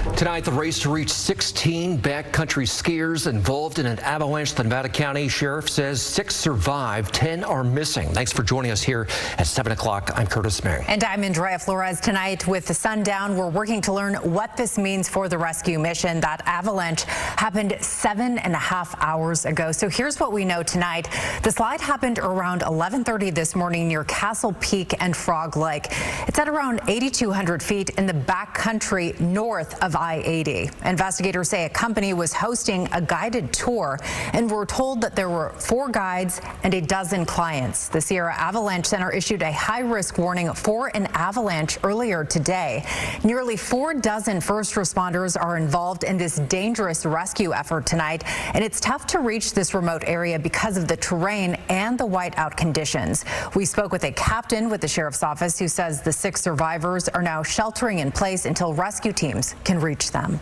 Tonight, the race to reach 16 backcountry skiers involved in an avalanche. The Nevada County Sheriff says 6 survived, 10 are missing. Thanks for joining us here at 7 o'clock. I'm Curtis Ming. And I'm Andrea Flores. Tonight, with the sun down, we're working to learn what this means for the rescue mission. That avalanche happened 7.5 hours ago. So here's what we know tonight. The slide happened around 11:30 this morning near Castle Peak and Frog Lake. It's at around 8,200 feet in the backcountry north of I-80. Investigators say a company was hosting a guided tour, and we're told that there were 4 guides and a dozen clients. The Sierra Avalanche Center issued a high-risk warning for an avalanche earlier today. Nearly 4 dozen first responders are involved in this dangerous rescue effort tonight, and it's tough to reach this remote area because of the terrain and the whiteout conditions. We spoke with a captain with the sheriff's office who says the 6 survivors are now sheltering in place until rescue teams can reach them.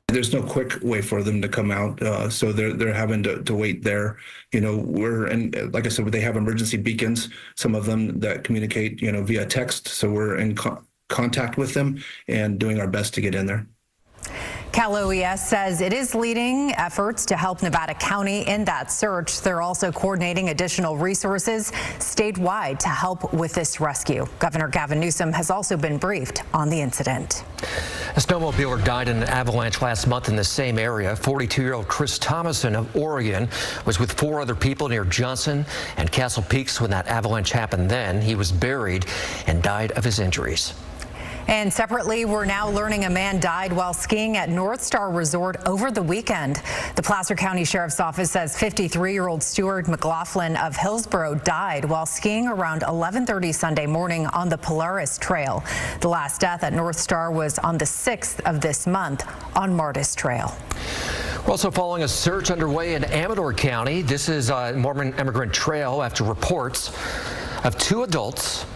There's no quick way for them to come out, so they're having to wait there. You know, like I said, they have emergency beacons, some of them that communicate, via text. So we're in contact with them and doing our best to get in there. Cal OES says it is leading efforts to help Nevada County in that search. They're also coordinating additional resources statewide to help with this rescue. Governor Gavin Newsom has also been briefed on the incident. A snowmobiler died in an avalanche last month in the same area. 42-year-old Chris Thomason of Oregon was with 4 other people near Johnson and Castle Peaks when that avalanche happened then. He was buried and died of his injuries. And separately, we're now learning a man died while skiing at North Star Resort over the weekend. The Placer County Sheriff's Office says 53-year-old Stuart McLaughlin of Hillsborough died while skiing around 11:30 Sunday morning on the Polaris Trail. The last death at North Star was on the 6th of this month on Martis Trail. We're also following a search underway in Amador County. This is Mormon Immigrant Trail after reports of 2 adults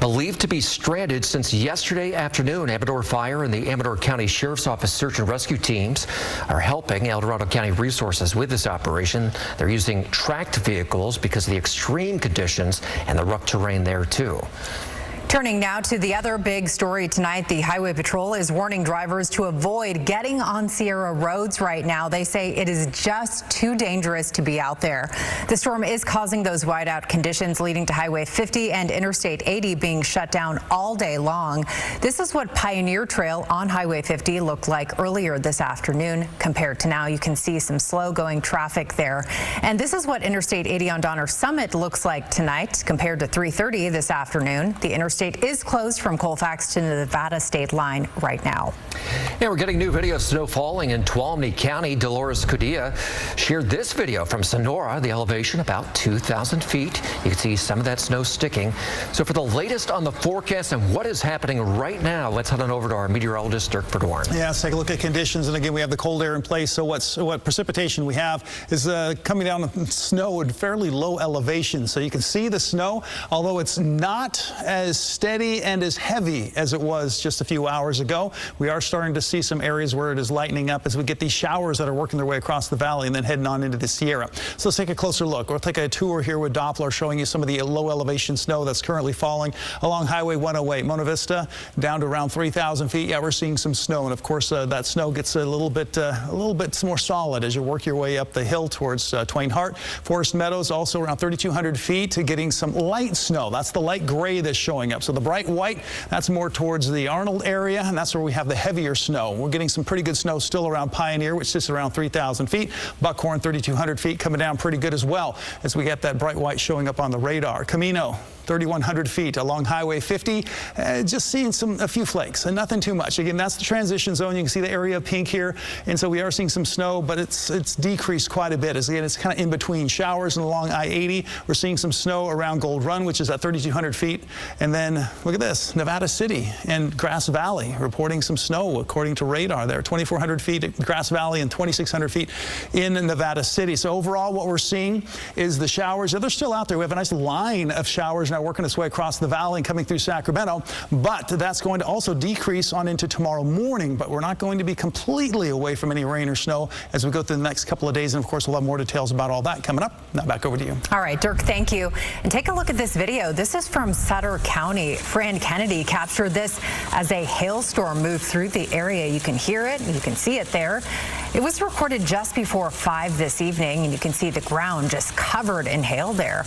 believed to be stranded since yesterday afternoon. Amador Fire and the Amador County Sheriff's Office search and rescue teams are helping El Dorado County Resources with this operation. They're using tracked vehicles because of the extreme conditions and the rough terrain there too. Turning now to the other big story tonight, the Highway Patrol is warning drivers to avoid getting on Sierra roads right now. They say it is just too dangerous to be out there. The storm is causing those whiteout conditions, leading to Highway 50 and Interstate 80 being shut down all day long. This is what Pioneer Trail on Highway 50 looked like earlier this afternoon. Compared to now, you can see some slow-going traffic there. And this is what Interstate 80 on Donner Summit looks like tonight compared to 3:30 this afternoon. The interstate is closed from Colfax to the Nevada state line right now. Yeah, we're getting new video of snow falling in Tuolumne County. Dolores Cudilla shared this video from Sonora, the elevation about 2,000 feet. You can see some of that snow sticking. So for the latest on the forecast and what is happening right now, let's head on over to our meteorologist, Dirk Verdorn. Yeah, let's take a look at conditions. And again, we have the cold air in place. So what precipitation we have is coming down with snow at fairly low elevation. So you can see the snow, although it's not as steady and as heavy as it was just a few hours ago. We are starting to see some areas where it is lightening up as we get these showers that are working their way across the valley and then heading on into the Sierra. So let's take a closer look. We'll take a tour here with Doppler showing you some of the low elevation snow that's currently falling along Highway 108. Monte Vista down to around 3,000 feet. Yeah, we're seeing some snow, and of course that snow gets a little bit more solid as you work your way up the hill towards Twain Harte. Forest Meadows also around 3,200 feet, getting some light snow. That's the light gray that's showing up. So the bright white, that's more towards the Arnold area, and that's where we have the heavier snow. We're getting some pretty good snow still around Pioneer, which sits around 3,000 feet. Buckhorn, 3,200 feet, coming down pretty good as well as we get that bright white showing up on the radar. Camino, 3,100 feet along Highway 50, just seeing a few flakes and nothing too much. Again, that's the transition zone. You can see the area of pink here, and so we are seeing some snow, but it's decreased quite a bit. Again, it's kind of in between showers and along I-80. We're seeing some snow around Gold Run, which is at 3,200 feet, and then look at this, Nevada City and Grass Valley reporting some snow according to radar there, 2,400 feet at Grass Valley and 2,600 feet in Nevada City. So overall, what we're seeing is the showers. They're still out there. We have a nice line of showers now working its way across the valley and coming through Sacramento, but that's going to also decrease on into tomorrow morning, but we're not going to be completely away from any rain or snow as we go through the next couple of days. And of course, we'll have more details about all that coming up. Now back over to you. All right, Dirk, thank you. And take a look at this video. This is from Sutter County. County. Fran Kennedy captured this as a hailstorm moved through the area. You can hear it, you can see it there. It was recorded just before 5 this evening, and you can see the ground just covered in hail there.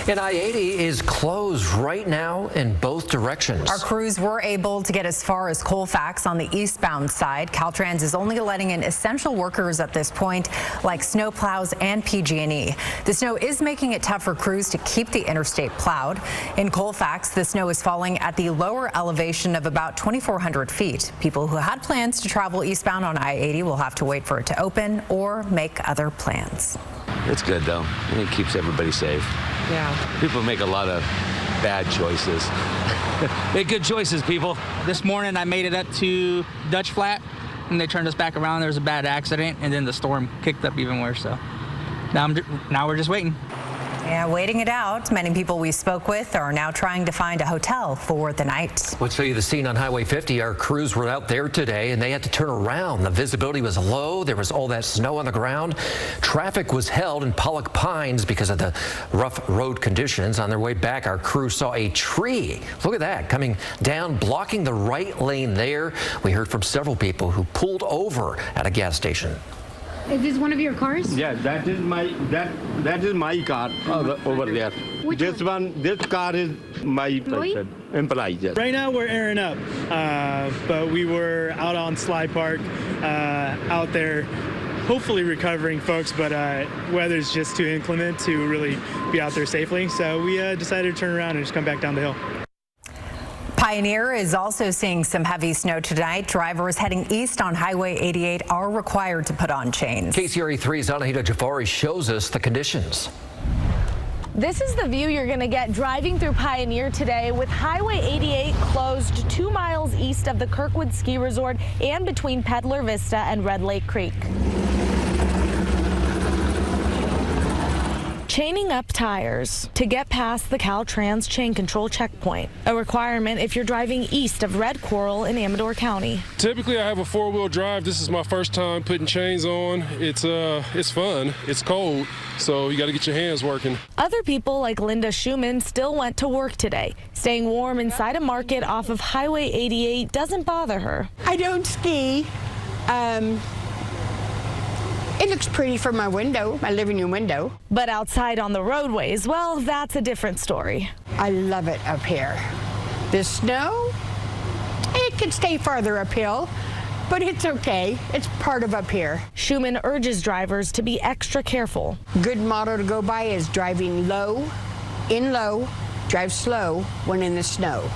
And I-80 is closed right now in both directions. Our crews were able to get as far as Colfax on the eastbound side. Caltrans is only letting in essential workers at this point, like snowplows and PG&E. The snow is making it tough for crews to keep the interstate plowed. In Colfax, the snow is falling at the lower elevation of about 2,400 feet. People who had plans to travel eastbound on I-80 will have to wait for it to open or make other plans. It's good, though. It keeps everybody safe. Yeah. People make a lot of bad choices. Make good choices, people. This morning I made it up to Dutch Flat, and they turned us back around. There was a bad accident, and then the storm kicked up even worse. So now we're just waiting. Yeah, waiting it out. Many people we spoke with are now trying to find a hotel for the night. Let's show you the scene on Highway 50. Our crews were out there today, and they had to turn around. The visibility was low. There was all that snow on the ground. Traffic was held in Pollock Pines because of the rough road conditions. On their way back, our crew saw a tree. Look at that, coming down, blocking the right lane there. We heard from several people who pulled over at a gas station. Is this one of your cars? Yeah, that is my car over there. Which This car is my employee. Yes. Right now we're airing up, but we were out on Sly Park, out there, hopefully recovering folks, but weather's just too inclement to really be out there safely. So we decided to turn around and just come back down the hill. Pioneer is also seeing some heavy snow tonight. Drivers heading east on Highway 88 are required to put on chains. KCRA 3's Anahita Jafari shows us the conditions. This is the view you're going to get driving through Pioneer today, with Highway 88 closed 2 miles east of the Kirkwood Ski Resort and between Peddler Vista and Red Lake Creek. Chaining up tires to get past the Caltrans chain control checkpoint, a requirement if you're driving east of Red Coral in Amador County. Typically, I have a 4-wheel drive. This is my first time putting chains on. It's fun. It's cold, so you got to get your hands working. Other people like Linda Schumann still went to work today. Staying warm inside a market off of Highway 88 doesn't bother her. I don't ski. It looks pretty from my window, my living room window. But outside on the roadways, well, that's a different story. I love it up here. The snow, it can stay farther uphill, but it's okay. It's part of up here. Schumann urges drivers to be extra careful. Good motto to go by is driving low, drive slow when in the snow.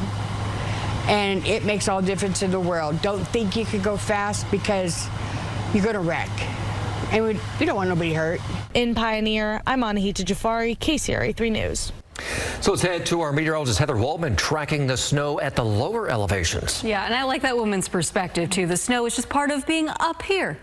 And it makes all the difference in the world. Don't think you could go fast because you're gonna wreck. And we don't want nobody hurt. In Pioneer, I'm Anahita Jafari, KCRA 3 News. So let's head to our meteorologist Heather Waldman tracking the snow at the lower elevations. Yeah, and I like that woman's perspective too. The snow is just part of being up here.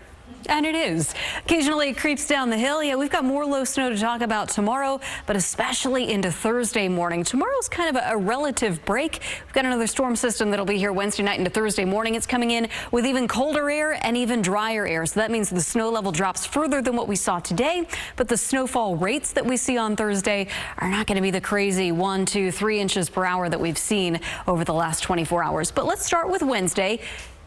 And it is. Occasionally it creeps down the hill. Yeah, we've got more low snow to talk about tomorrow, but especially into Thursday morning. Tomorrow's kind of a relative break. We've got another storm system that'll be here Wednesday night into Thursday morning. It's coming in with even colder air and even drier air. So that means the snow level drops further than what we saw today. But the snowfall rates that we see on Thursday are not going to be the crazy 1, 2, 3 inches per hour that we've seen over the last 24 hours. But let's start with Wednesday.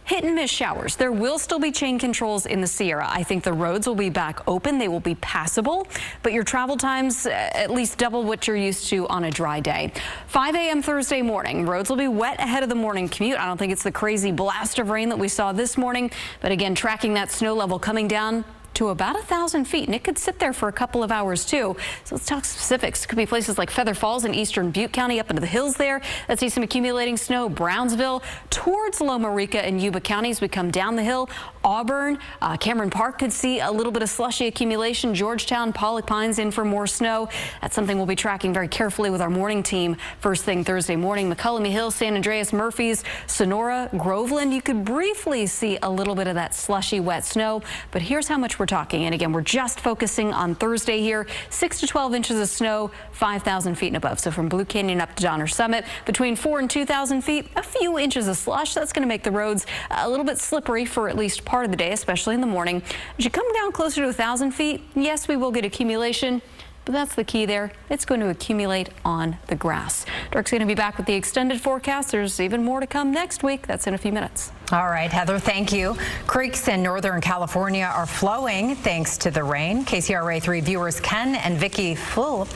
Hit and miss showers. There will still be chain controls in the Sierra. I think the roads will be back open. They will be passable, but your travel times at least double what you're used to on a dry day. 5 a.m. Thursday morning. Roads will be wet ahead of the morning commute. I don't think it's the crazy blast of rain that we saw this morning, but again, tracking that snow level coming down to about 1,000 feet, and it could sit there for a couple of hours too. So let's talk specifics. Could be places like Feather Falls in eastern Butte County, up into the hills there. Let's see some accumulating snow. Brownsville towards Loma Rica and Yuba counties. We come down the hill. Auburn, Cameron Park could see a little bit of slushy accumulation. Georgetown, Pollock Pines in for more snow. That's something we'll be tracking very carefully with our morning team first thing Thursday morning. McCullum Hill, San Andreas, Murphys, Sonora, Groveland. You could briefly see a little bit of that slushy wet snow, but here's how much we're talking. And again, we're just focusing on Thursday here. 6 to 12 inches of snow, 5,000 feet and above. So from Blue Canyon up to Donner Summit, between 4 and 2,000 feet, a few inches of slush. That's going to make the roads a little bit slippery for at least part of the day, especially in the morning. As you come down closer to 1,000 feet, yes, we will get accumulation, but that's the key there. It's going to accumulate on the grass. Dirk's going to be back with the extended forecast. There's even more to come next week. That's in a few minutes. All right, Heather, thank you. Creeks in Northern California are flowing thanks to the rain. KCRA 3 viewers Ken and Vicky Fulp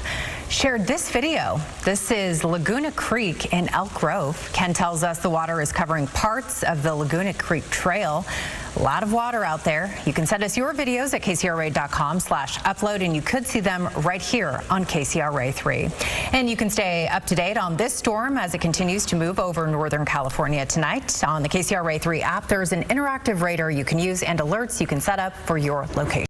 shared this video. This is Laguna Creek in Elk Grove. Ken tells us the water is covering parts of the Laguna Creek Trail. A lot of water out there. You can send us your videos at kcra.com/upload, and you could see them right here on KCRA 3. And you can stay up to date on this storm as it continues to move over Northern California tonight. On the KCRA 3 app, there's an interactive radar you can use and alerts you can set up for your location.